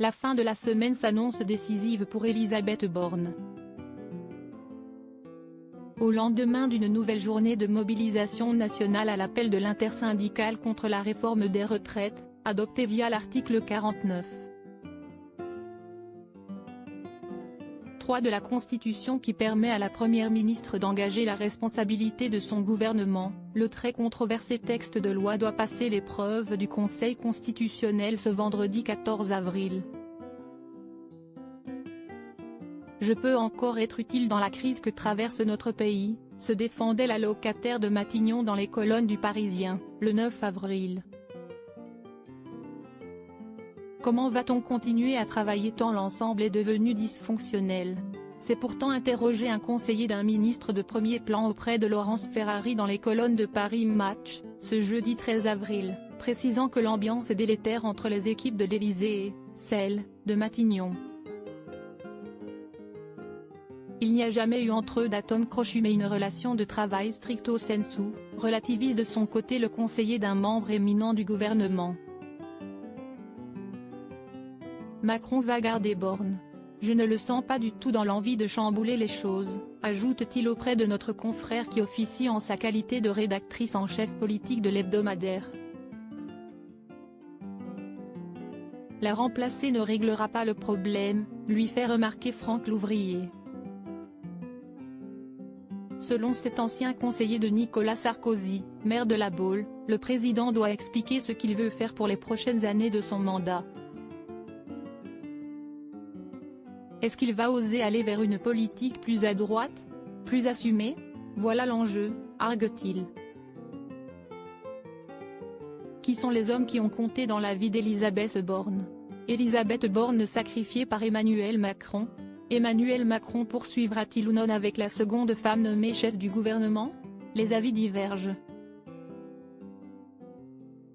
La fin de la semaine s'annonce décisive pour Elisabeth Borne. Au lendemain d'une nouvelle journée de mobilisation nationale à l'appel de l'intersyndicale contre la réforme des retraites, adoptée via l'article 49. 3 de la Constitution qui permet à la Première ministre d'engager la responsabilité de son gouvernement, le très controversé texte de loi doit passer l'épreuve du Conseil constitutionnel ce vendredi 14 avril. Je peux encore être utile dans la crise que traverse notre pays, se défendait la locataire de Matignon dans les colonnes du Parisien, le 9 avril. Comment va-t-on continuer à travailler tant l'ensemble est devenu dysfonctionnel? C'est pourtant interrogé un conseiller d'un ministre de premier plan auprès de Laurence Ferrari dans les colonnes de Paris Match, ce jeudi 13 avril, précisant que l'ambiance est délétère entre les équipes de l'Élysée et celle de Matignon. Il n'y a jamais eu entre eux d'atome crochu mais une relation de travail stricto sensu, relativise de son côté le conseiller d'un membre éminent du gouvernement. Macron va garder Borne. Je ne le sens pas du tout dans l'envie de chambouler les choses, ajoute-t-il auprès de notre confrère qui officie en sa qualité de rédactrice en chef politique de l'hebdomadaire. La remplacer ne réglera pas le problème, lui fait remarquer Franck Louvrier. Selon cet ancien conseiller de Nicolas Sarkozy, maire de La Baule, le président doit expliquer ce qu'il veut faire pour les prochaines années de son mandat. Est-ce qu'il va oser aller vers une politique plus à droite, plus assumée? Voilà l'enjeu, argue-t-il. Qui sont les hommes qui ont compté dans la vie d'Elisabeth Borne? Elisabeth Borne sacrifiée par Emmanuel Macron? Emmanuel Macron poursuivra-t-il ou non avec la seconde femme nommée chef du gouvernement? Les avis divergent.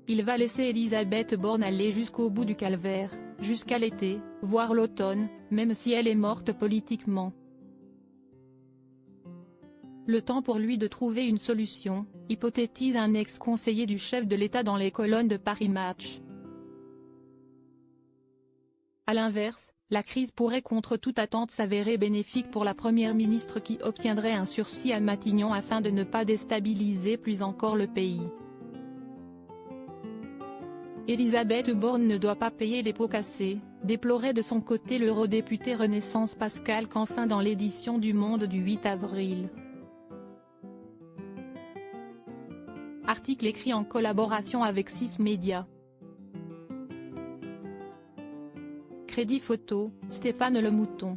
Il va laisser Elisabeth Borne aller jusqu'au bout du calvaire, jusqu'à l'été, voire l'automne, même si elle est morte politiquement. Le temps pour lui de trouver une solution, hypothétise un ex-conseiller du chef de l'État dans les colonnes de Paris Match. A l'inverse, la crise pourrait contre toute attente s'avérer bénéfique pour la première ministre qui obtiendrait un sursis à Matignon afin de ne pas déstabiliser plus encore le pays. Elisabeth Borne ne doit pas payer les pots cassés, déplorait de son côté l'eurodéputé Renaissance Pascal Canfin dans l'édition du Monde du 8 avril. Article écrit en collaboration avec 6 médias. Crédit photo, Stéphane Le Mouton.